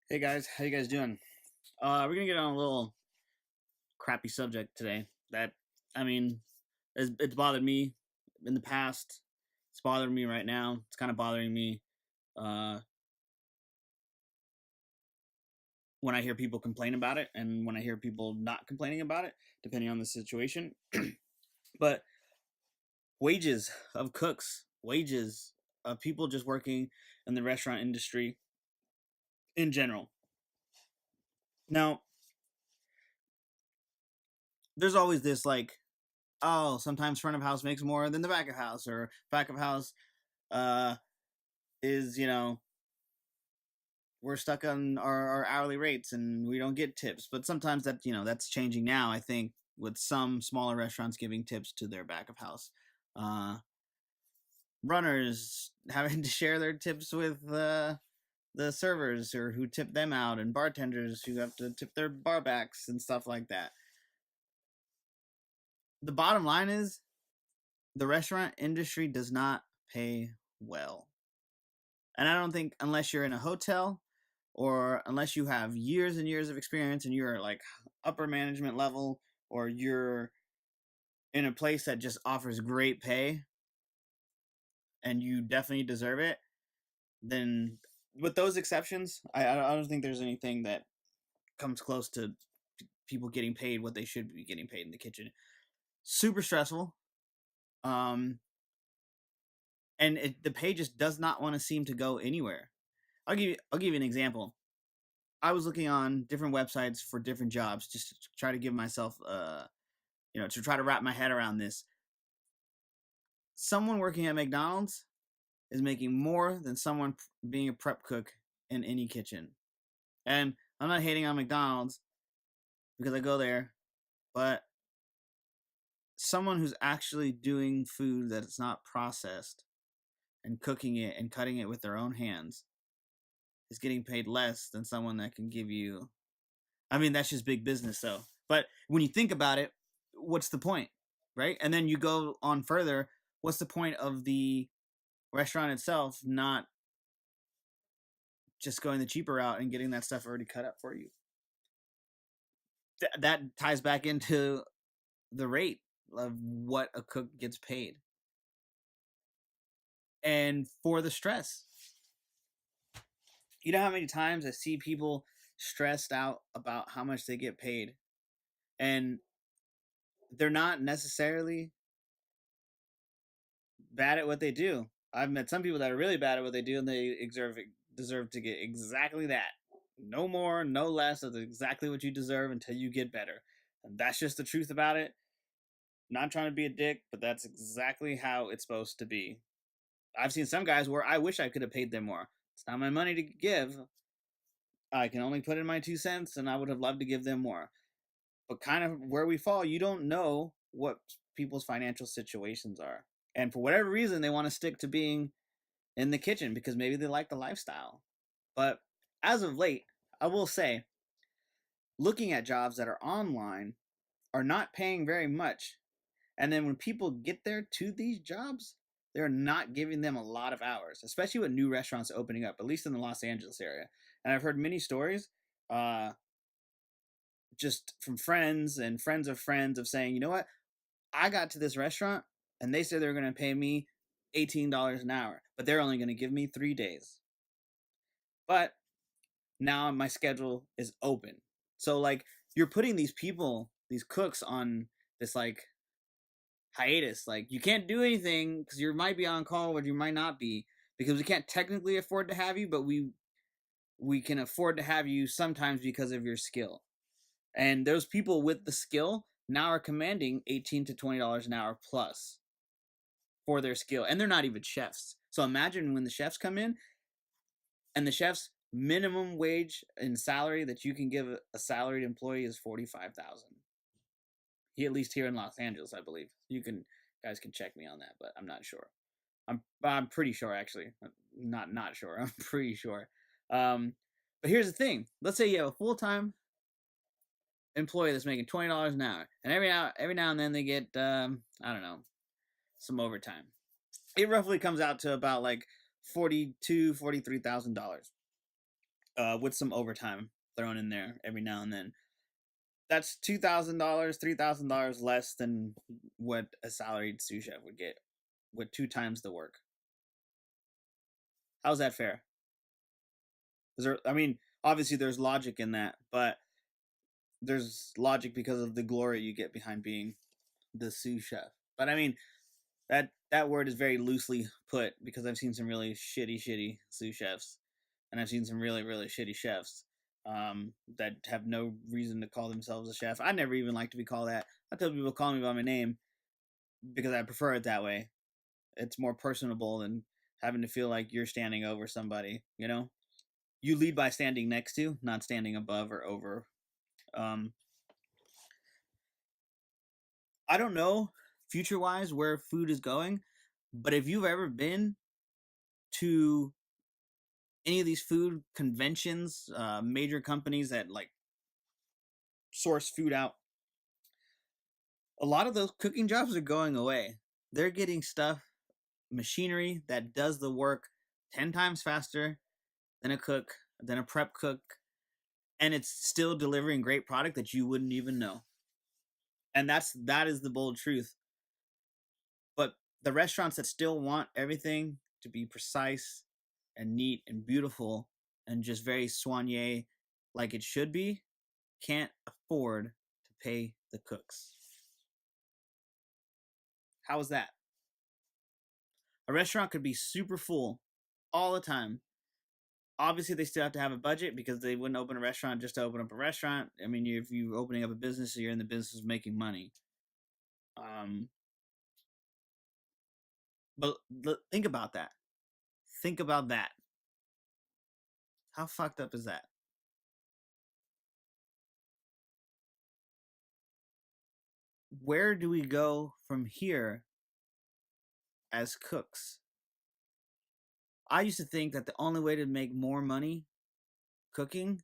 Hey guys, how you guys doing? We're gonna get on a little crappy subject today. That I mean, it's bothered me in the past. It's bothering me right now. It's kind of bothering me uh, when I hear people complain about it, and when I hear people not complaining about it, depending on the situation. But wages of cooks, wages of people just working in the restaurant industry in general. Now, there's always this like, oh, sometimes front of house makes more than the back of house, or back of house uh is we're stuck on our hourly rates and we don't get tips. But sometimes that's changing now, I think, with some smaller restaurants giving tips to their back of house uh runners having to share their tips with the servers or who tip them out, and bartenders who have to tip their barbacks and stuff like that. The bottom line is the restaurant industry does not pay well. And I don't think, unless you're in a hotel or unless you have years and years of experience and you're like upper management level, or you're in a place that just offers great pay and you definitely deserve it, then with those exceptions, I don't think there's anything that comes close to people getting paid what they should be getting paid in the kitchen. Super stressful. Um, and the pay just does not want to seem to go anywhere. I'll give you an example. I was looking on different websites for different jobs just to try to give myself to try to wrap my head around this. Someone working at McDonald's is making more than someone being a prep cook in any kitchen. And I'm not hating on McDonald's because I go there, but someone who's actually doing food that's not processed and cooking it and cutting it with their own hands is getting paid less than someone that can give you. I mean, that's just big business, though. But when you think about it, what's the point, right? And then you go on further. What's the point of the restaurant itself not just going the cheaper route and getting that stuff already cut up for you? That ties back into the rate of what a cook gets paid, and for the stress. You know how many times I see people stressed out about how much they get paid, and they're not necessarily bad at what they do. I've met some people that are really bad at what they do, and they deserve to get exactly that. No more, no less. That's exactly what you deserve until you get better. And that's just the truth about it. Not trying to be a dick, but that's exactly how it's supposed to be. I've seen some guys where I wish I could have paid them more. It's not my money to give. I can only put in my 2 cents, and I would have loved to give them more. But kind of where we fall, you don't know what people's financial situations are. And for whatever reason, they want to stick to being in the kitchen because maybe they like the lifestyle. But as of late, I will say, looking at jobs that are online are not paying very much. And then when people get there to these jobs, they're not giving them a lot of hours, especially with new restaurants opening up, at least in the Los Angeles area. And I've heard many stories, uh, just from friends and friends of friends, of saying, you know what, I got to this restaurant and they said they were going to pay me $18 an hour, but they're only going to give me 3 days. But now my schedule is open. So like, you're putting these people, these cooks, on this like hiatus. Like, you can't do anything because you might be on call or you might not be, because we can't technically afford to have you, but we can afford to have you sometimes because of your skill. And those people with the skill now are commanding $18 to $20 an hour plus for their skill, and they're not even chefs. So imagine when the chefs come in, and the chef's minimum wage and salary that you can give a salaried employee is 45,000. He, at least here in Los Angeles, I believe. You can guys can check me on that, but I'm not sure. I'm pretty sure, actually. Not sure. I'm pretty sure. Um, but here's the thing. Let's say you have a full time employee that's making $20 an hour, and every now and then they get I don't know, some overtime. It roughly comes out to about like $42,000, $43,000. with some overtime thrown in there every now and then. That's $2,000, $3,000 less than what a salaried sous chef would get with 2 times the work. How's that fair? Is there? I mean, obviously there's logic in that, but there's logic because of the glory you get behind being the sous chef. But I mean, that word is very loosely put because I've seen some really shitty sous chefs, and I've seen some really shitty chefs that have no reason to call themselves a chef. I never even like to be called that. I tell people call me by my name because I prefer it that way. It's more personable than having to feel like you're standing over somebody. You know, you lead by standing next to, not standing above or over. Um, I don't know future wise where food is going, but if you've ever been to any of these food conventions, major companies that like source food out, a lot of those cooking jobs are going away. They're getting stuff, machinery that does the work 10 times faster than a cook, than a prep cook, and it's still delivering great product that you wouldn't even know. And that is the bold truth. But the restaurants that still want everything to be precise and neat and beautiful and just very soigné like it should be can't afford to pay the cooks. How is that? A restaurant could be super full all the time. Obviously, they still have to have a budget because they wouldn't open a restaurant just to open up a restaurant. I mean, if you're opening up a business, you're in the business of making money. Um, but think about that. Think about that. How fucked up is that? Where do we go from here as cooks? I used to think that the only way to make more money cooking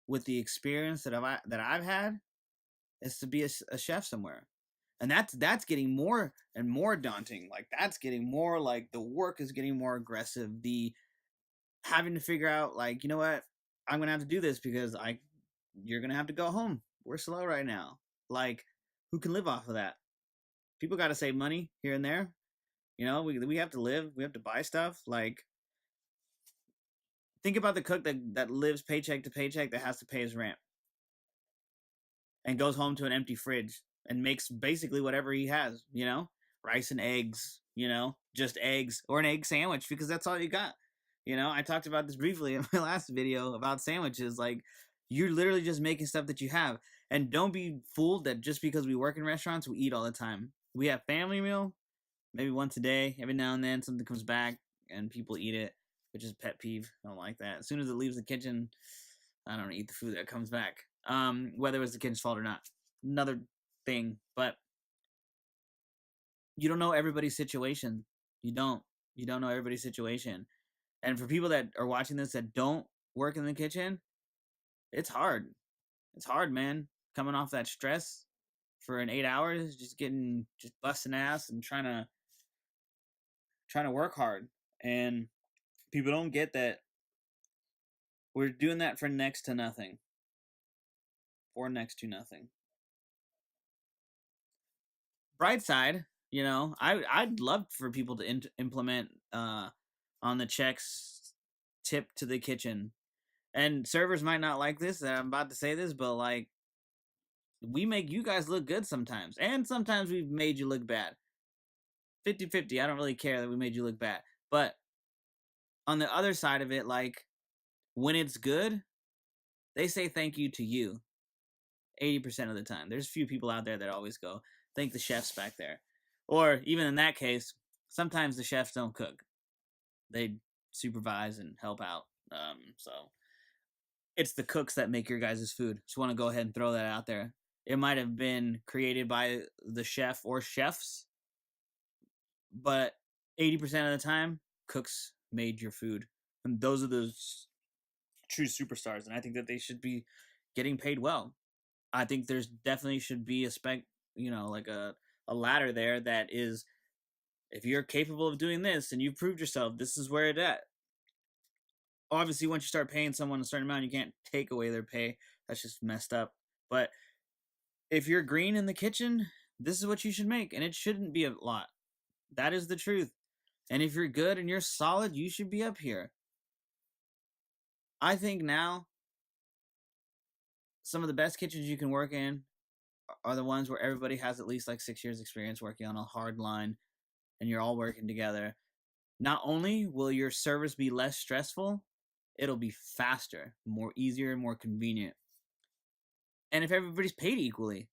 with the experience that I've had is to be a chef somewhere. And that's getting more and more daunting. Like that's getting more like the work is getting more aggressive. The having to figure out like, you know what? I'm going to have to do this because I you're going to have to go home. We're slow right now. Like who can live off of that? People got to save money here and there. You know, we have to live, we have to buy stuff. Like think about the cook that lives paycheck to paycheck that has to pay his rent and goes home to an empty fridge and makes basically whatever he has, you know, rice and eggs, you know, just eggs or an egg sandwich because that's all you got. You know, I talked about this briefly in my last video about sandwiches. Like, you're literally just making stuff that you have. And don't be fooled that just because we work in restaurants, we eat all the time. We have family meal, maybe once a day, every now and then something comes back and people eat it, which is a pet peeve. I don't like that. As soon as it leaves the kitchen, I don't eat the food that comes back. Whether it was the kitchen's fault or not. Another thing, but you don't know everybody's situation. You don't. You don't know everybody's situation. And for people that are watching this that don't work in the kitchen, it's hard. It's hard, man. Coming off that stress for an 8 hours, just busting ass and trying to work hard. And people don't get that we're doing that for next to nothing. For next to nothing. Bright side, you know, I'd love for people to implement on the checks tip to the kitchen. And servers might not like this that I'm about to say this, but like we make you guys look good sometimes. And sometimes we've made you look bad. 50-50. I don't really care that we made you look bad. But on the other side of it, like when it's good, they say thank you to you 80% of the time. There's a few people out there that always go, thank the chefs back there. Or even in that case, sometimes the chefs don't cook. They supervise and help out. So it's the cooks that make your guys' food. Just want to go ahead and throw that out there. It might have been created by the chef or chefs, but 80% of the time, cooks made your food. And those are the true superstars. And I think that they should be getting paid well. I think there's definitely should be a like a ladder there that is, if you're capable of doing this and you've proved yourself, this is where it at. Obviously, once you start paying someone a certain amount, you can't take away their pay. That's just messed up. But if you're green in the kitchen, this is what you should make, and it shouldn't be a lot. That is the truth. And if you're good and you're solid, you should be up here. I think now some of the best kitchens you can work in are the ones where everybody has at least like 6 years experience working on a hard line and you're all working together. Not only will your service be less stressful, it'll be faster, more easier, and more convenient. And if everybody's paid equally,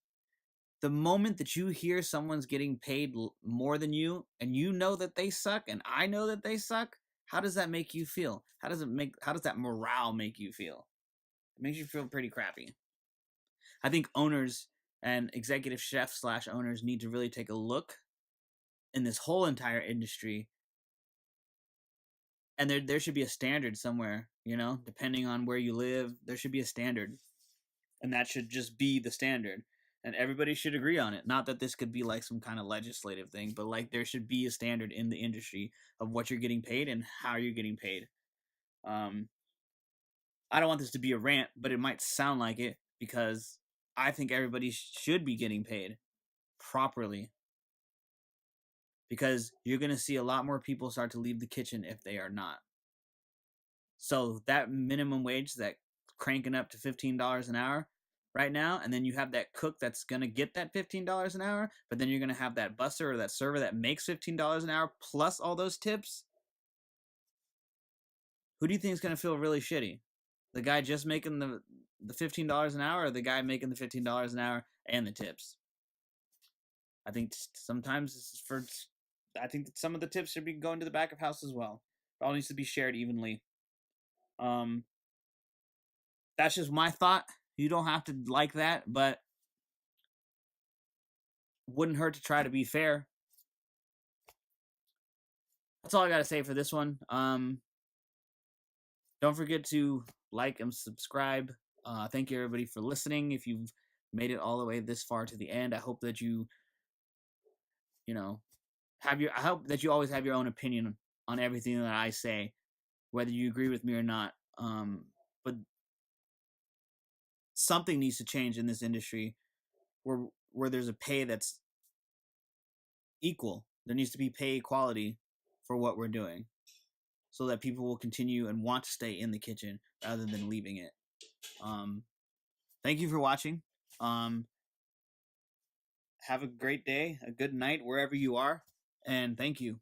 the moment that you hear someone's getting paid more than you and you know that they suck and I know that they suck, how does that make you feel? How does that morale make you feel? It makes you feel pretty crappy. I think owners and executive chefs / owners need to really take a look in this whole entire industry, and there should be a standard somewhere, depending on where you live. There should be a standard, and that should just be the standard, and everybody should agree on it. Not that this could be like some kind of legislative thing, but like there should be a standard in the industry of what you're getting paid and how you're getting paid. I don't want this to be a rant, but it might sound like it, because I think everybody should be getting paid properly, because you're going to see a lot more people start to leave the kitchen if they are not. So that minimum wage that cranking up to $15 an hour right now, and then you have that cook that's going to get that $15 an hour, but then you're going to have that busser or that server that makes $15 an hour plus all those tips. Who do you think is going to feel really shitty? The guy just making the $15 an hour, or the guy making the $15 an hour and the tips? I think sometimes I think that some of the tips should be going to the back of house as well. It all needs to be shared evenly. That's just my thought. You don't have to like that, but wouldn't hurt to try to be fair. That's all I gotta say for this one. Don't forget to like and subscribe. Thank you everybody for listening. If you've made it all the way this far to the end, I hope that you I hope that you always have your own opinion on everything that I say, whether you agree with me or not. But something needs to change in this industry where there's a pay that's equal. There needs to be pay equality for what we're doing, so that people will continue and want to stay in the kitchen rather than leaving it. Thank you for watching. Have a great day, a good night wherever you are, and thank you.